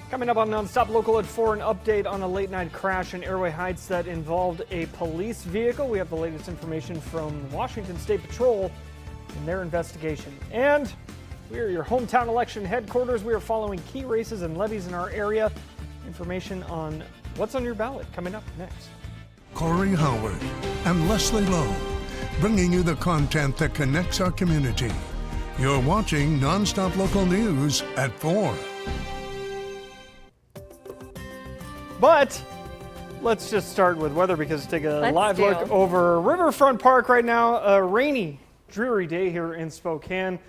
Coming up on NonStop Local at 4, an update on a late-night crash in Airway Heights that involved a police vehicle. We have the latest information from Washington State Patrol in their investigation. And we are your hometown election headquarters. We are following key races and levies in our area. Information on what's on your ballot coming up next. Corey Howard and Leslie Lowe, bringing you the content that connects our community. You're watching NonStop Local News at 4. But let's just start with weather because take a live look over Riverfront Park right now. A rainy, dreary day here in Spokane.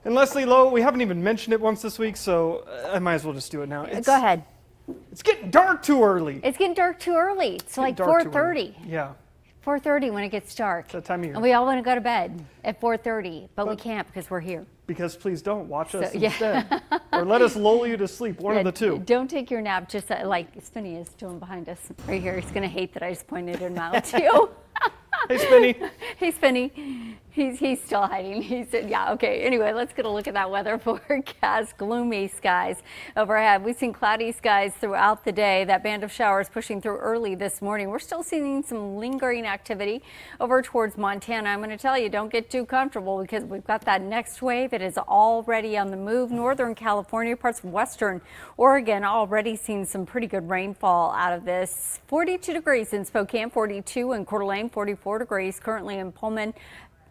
And Leslie Lowe, we haven't even mentioned it once this week, so I might as well just do it now. Go ahead. It's getting dark too early. It's getting dark too early. It's like 4:30. Yeah. 4:30 when it gets dark. It's that time of year. And we all want to go to bed at 4:30, but we can't because we're here. Because please don't watch us instead. Or let us lull you to sleep, one of the two. Don't take your nap, just like Spinny is doing behind us right here. He's going to hate that I just pointed him out to you. Hey, Spinny. Hey, Spinny. He's still hiding. He said, yeah, okay. Anyway, let's get a look at that weather forecast. Gloomy skies overhead. We've seen cloudy skies throughout the day. That band of showers pushing through early this morning. We're still seeing some lingering activity over towards Montana. I'm going to tell you, don't get too comfortable because we've got that next wave. It is already on the move. Northern California, parts of western Oregon already seeing some pretty good rainfall out of this. 42 degrees in Spokane, 42 in Coeur d'Alene, 44 degrees currently in Pullman.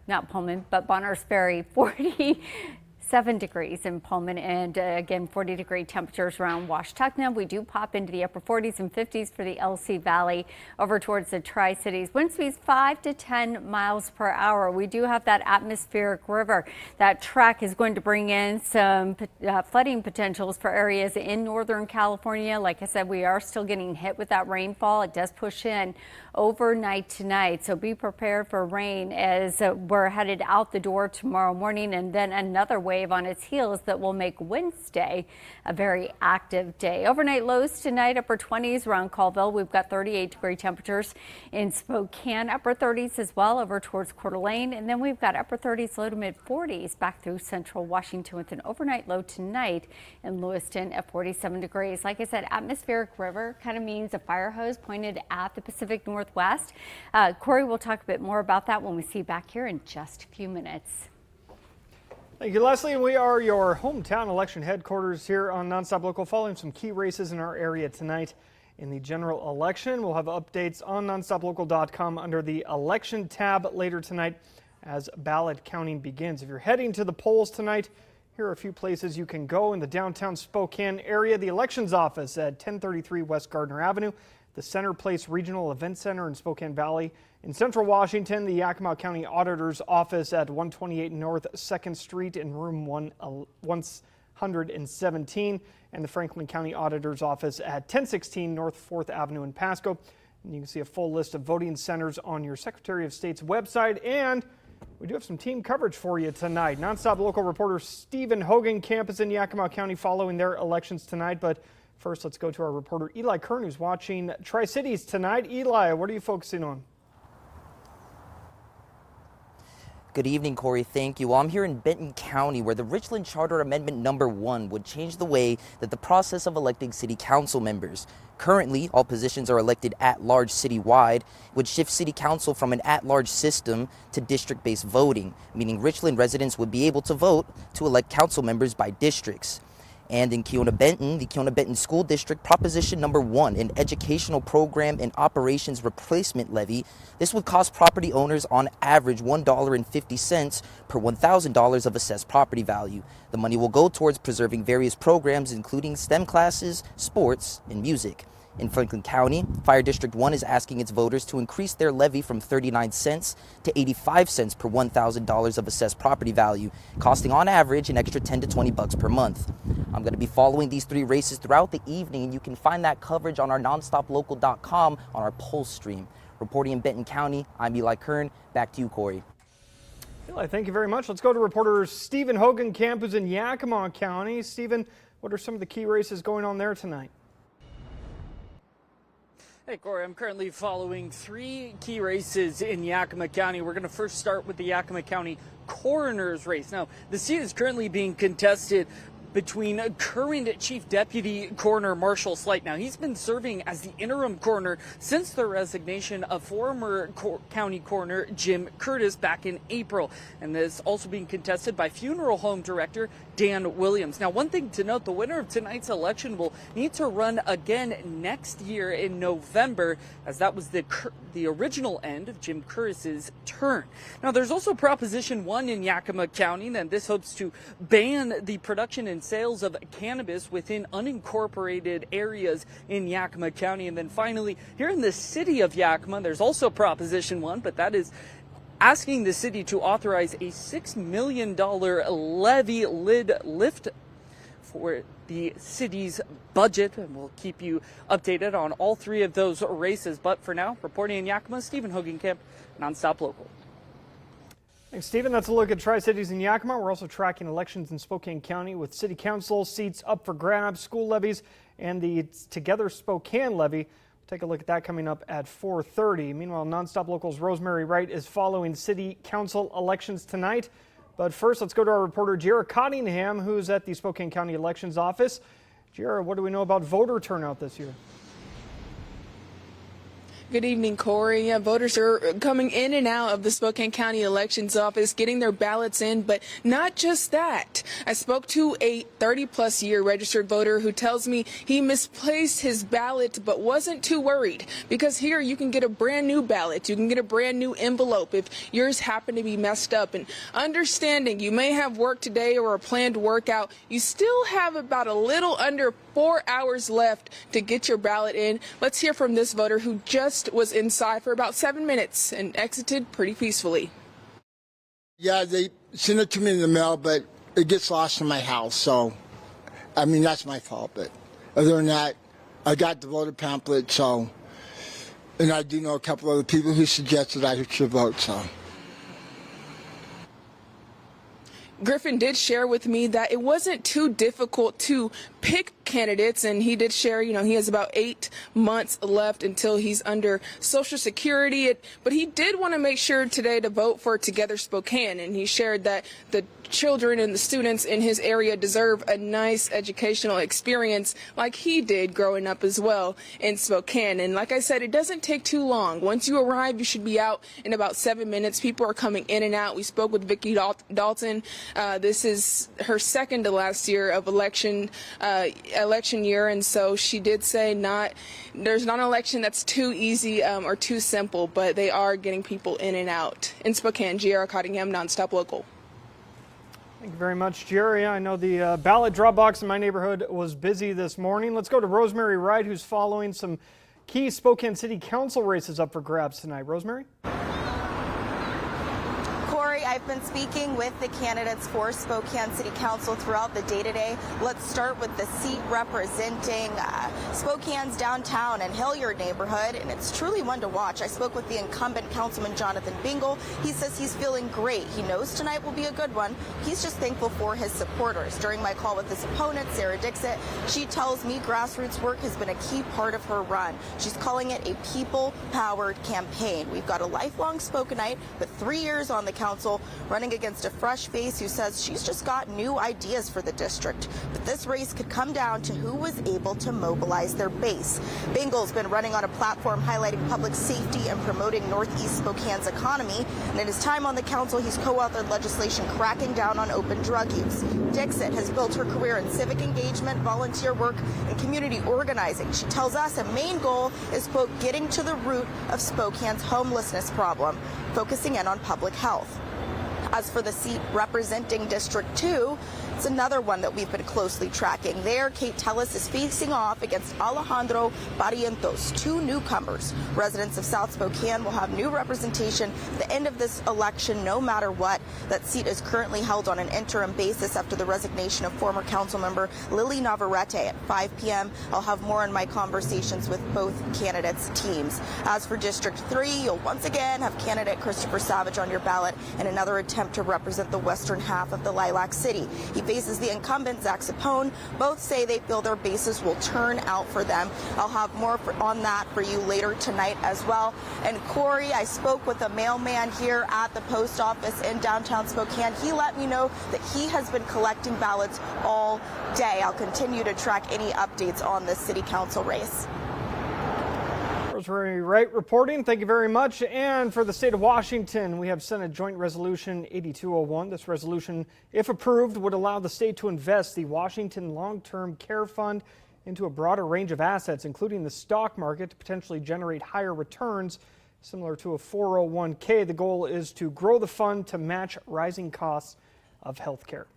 Not Pullman, but Bonners Ferry, 47 degrees in Pullman, and again, 40-degree temperatures around Washtenaw. We do pop into the upper 40s and 50s for the LC Valley over towards the Tri-Cities. Wind speeds 5 to 10 miles per hour. We do have that atmospheric river. That track is going to bring in some flooding potentials for areas in Northern California. Like I said, we are still getting hit with that rainfall. It does push in overnight tonight, so be prepared for rain as we're headed out the door tomorrow morning, and then another wave on its heels that will make Wednesday a very active day. Overnight lows tonight, upper 20s around Colville. We've got 38-degree temperatures in Spokane, upper 30s as well over towards Coeur d'Alene, and then we've got upper 30s, low to mid 40s back through central Washington with an overnight low tonight in Lewiston at 47 degrees. Like I said, atmospheric river kind of means a fire hose pointed at the Pacific Northwest. Corey will talk a bit more about that when we see you back here in just a few minutes. Thank you, Leslie. We are your hometown election headquarters here on NonStop Local, following some key races in our area tonight in the general election. We'll have updates on nonstoplocal.com under the election tab later tonight as ballot counting begins. If you're heading to the polls tonight, here are a few places you can go in the downtown Spokane area. The elections office at 1033 West Gardner Avenue, the Center Place Regional Event Center in Spokane Valley. In central Washington, the Yakima County Auditor's Office at 128 North 2nd Street in room 117, and the Franklin County Auditor's Office at 1016 North 4th Avenue in Pasco. And you can see a full list of voting centers on your Secretary of State's website, and we do have some team coverage for you tonight. NonStop Local reporter Stephen Hogenkamp is in Yakima County following their elections tonight, but first let's go to our reporter Eli Kern, who's watching Tri-Cities tonight. Eli, what are you focusing on? Good evening, Corey. Thank you. Well, I'm here in Benton County, where the Richland Charter Amendment number 1 would change the way that the process of electing city council members. Currently, all positions are elected at-large citywide, would shift city council from an at-large system to district-based voting, meaning Richland residents would be able to vote to elect council members by districts. And in Keona-Benton, the Keona-Benton School District Proposition number 1, an educational program and operations replacement levy. This would cost property owners on average $1.50 per $1,000 of assessed property value. The money will go towards preserving various programs, including STEM classes, sports, and music. In Franklin County, Fire District 1 is asking its voters to increase their levy from 39 cents to 85 cents per $1,000 of assessed property value, costing on average an extra 10 to 20 bucks per month. I'm going to be following these 3 races throughout the evening, and you can find that coverage on our nonstoplocal.com on our pulse stream. Reporting in Benton County, I'm Eli Kern. Back to you, Corey. Eli, thank you very much. Let's go to reporter Stephen Hogenkamp, who's in Yakima County. Stephen, what are some of the key races going on there tonight? Hey, Corey, I'm currently following 3 key races in Yakima County. We're going to first start with the Yakima County coroner's race. Now, the seat is currently being contested between current Chief Deputy Coroner Marshall Slight. Now, he's been serving as the interim coroner since the resignation of former County Coroner Jim Curtis back in April. And this also being contested by Funeral Home Director Dan Williams. Now, one thing to note, the winner of tonight's election will need to run again next year in November, as that was the original end of Jim Curtis's term. Now, there's also Proposition 1 in Yakima County, and this hopes to ban the production and sales of cannabis within unincorporated areas in Yakima County. And then finally, here in the city of Yakima, there's also Proposition 1, but that is asking the city to authorize a $6 million levy lift for the city's budget, and we'll keep you updated on all three of those races. But for now, reporting in Yakima, Stephen Hogenkamp, NonStop Local. Thanks, Stephen. That's a look at Tri-Cities in Yakima. We're also tracking elections in Spokane County with city council seats up for grabs, school levies, and the Together Spokane levy. Take a look at that coming up at 4:30. Meanwhile, NonStop Local's Rosemary Wright is following city council elections tonight. But first, let's go to our reporter, Jira Cottingham, who's at the Spokane County Elections Office. Jira, what do we know about voter turnout this year? Good evening, Corey. Yeah, voters are coming in and out of the Spokane County Elections Office, getting their ballots in, but not just that. I spoke to a 30-plus year registered voter who tells me he misplaced his ballot but wasn't too worried, because here you can get a brand new ballot. You can get a brand new envelope if yours happened to be messed up. And understanding you may have work today or a planned workout, you still have about a little under 4 hours left to get your ballot in. Let's hear from this voter who just was inside for about 7 minutes and exited pretty peacefully. Yeah, they send it to me in the mail, but it gets lost in my house. So, I mean, that's my fault. But other than that, I got the voter pamphlet. So, and I do know a couple other people who suggested I should vote. So. Griffin did share with me that it wasn't too difficult to pick candidates, and he did share, he has about 8 months left until he's under Social Security, but he did want to make sure today to vote for Together Spokane, and he shared that the children and the students in his area deserve a nice educational experience like he did growing up as well in Spokane. And like I said, it doesn't take too long. Once you arrive, you should be out in about 7 minutes. People are coming in and out. We spoke with Vicki Dalton. This is her second to last year of election year, and so she did say there's not an election that's too easy or too simple, but they are getting people in and out. In Spokane, Jira Cottingham, NonStop Local. Thank you very much, Jerry. I know the ballot drop box in my neighborhood was busy this morning. Let's go to Rosemary Wright, who's following some key Spokane City Council races up for grabs tonight. Rosemary? I've been speaking with the candidates for Spokane City Council throughout the day today. Let's start with the seat representing Spokane's downtown and Hilliard neighborhood, and it's truly one to watch. I spoke with the incumbent Councilman Jonathan Bingle. He says he's feeling great. He knows tonight will be a good one. He's just thankful for his supporters. During my call with his opponent, Sarah Dixit, she tells me grassroots work has been a key part of her run. She's calling it a people-powered campaign. We've got a lifelong Spokaneite with 3 years on the council, running against a fresh face who says she's just got new ideas for the district. But this race could come down to who was able to mobilize their base. Bingle's been running on a platform highlighting public safety and promoting Northeast Spokane's economy. And in his time on the council, he's co-authored legislation cracking down on open drug use. Dixit has built her career in civic engagement, volunteer work, and community organizing. She tells us a main goal is, quote, getting to the root of Spokane's homelessness problem, focusing in on public health. As for the seat representing District 2, it's another one that we've been closely tracking. There, Kate Tellis is facing off against Alejandro Barrientos, 2 newcomers. Residents of South Spokane will have new representation at the end of this election, no matter what. That seat is currently held on an interim basis after the resignation of former council member Lily Navarrete at 5 p.m. I'll have more in my conversations with both candidates' teams. As for District 3, you'll once again have candidate Christopher Savage on your ballot in another attempt to represent the western half of the Lilac City. He faces the incumbent, Zach Sapone. Both say they feel their bases will turn out for them. I'll have more on that for you later tonight as well. And Corey, I spoke with a mailman here at the post office in downtown Spokane. He let me know that he has been collecting ballots all day. I'll continue to track any updates on this city council race. Rosemary Wright reporting. Thank you very much. And for the state of Washington, we have Senate Joint Resolution 8201. This resolution, if approved, would allow the state to invest the Washington Long-Term Care Fund into a broader range of assets, including the stock market, to potentially generate higher returns similar to a 401k. The goal is to grow the fund to match rising costs of health care.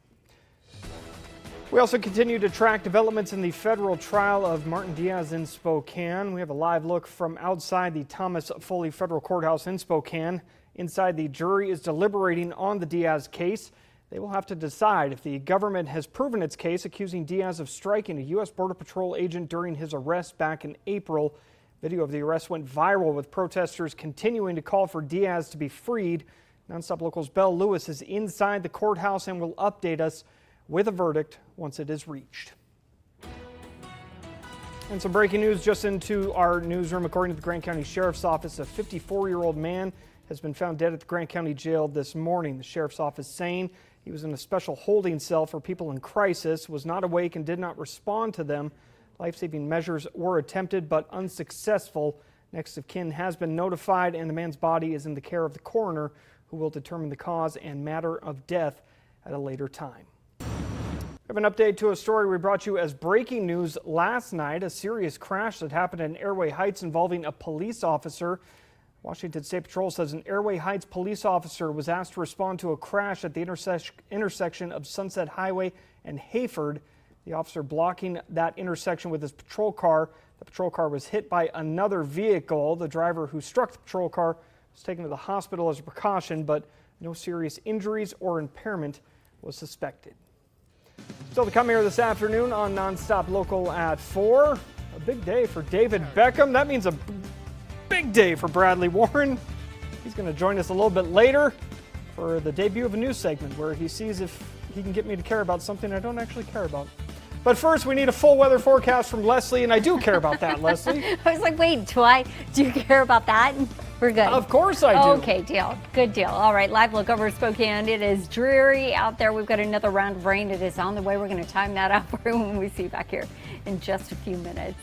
We also continue to track developments in the federal trial of Martin Diaz in Spokane. We have a live look from outside the Thomas Foley Federal Courthouse in Spokane. Inside, the jury is deliberating on the Diaz case. They will have to decide if the government has proven its case, accusing Diaz of striking a U.S. Border Patrol agent during his arrest back in April. Video of the arrest went viral, with protesters continuing to call for Diaz to be freed. NonStop Local's Belle Lewis is inside the courthouse and will update us with a verdict once it is reached. And some breaking news just into our newsroom. According to the Grant County Sheriff's Office, a 54-year-old man has been found dead at the Grant County Jail this morning. The Sheriff's Office saying he was in a special holding cell for people in crisis, was not awake and did not respond to them. Life-saving measures were attempted but unsuccessful. Next of kin has been notified, and the man's body is in the care of the coroner, who will determine the cause and matter of death at a later time. We have an update to a story we brought you as breaking news last night. A serious crash that happened in Airway Heights involving a police officer. Washington State Patrol says an Airway Heights police officer was asked to respond to a crash at the intersection of Sunset Highway and Hayford. The officer blocking that intersection with his patrol car. The patrol car was hit by another vehicle. The driver who struck the patrol car was taken to the hospital as a precaution, but no serious injuries or impairment was suspected. Still to come here this afternoon on NonStop Local at 4. A big day for David Beckham. That means a big day for Bradley Warren. He's going to join us a little bit later for the debut of a news segment where he sees if he can get me to care about something I don't actually care about. But first, we need a full weather forecast from Leslie, and I do care about that, Leslie. I was like, wait, do you care about that? We're good. Of course I do. Okay, deal. Good deal. All right, live look over Spokane. It is dreary out there. We've got another round of rain. It is on the way. We're going to time that out for you when we see you back here in just a few minutes.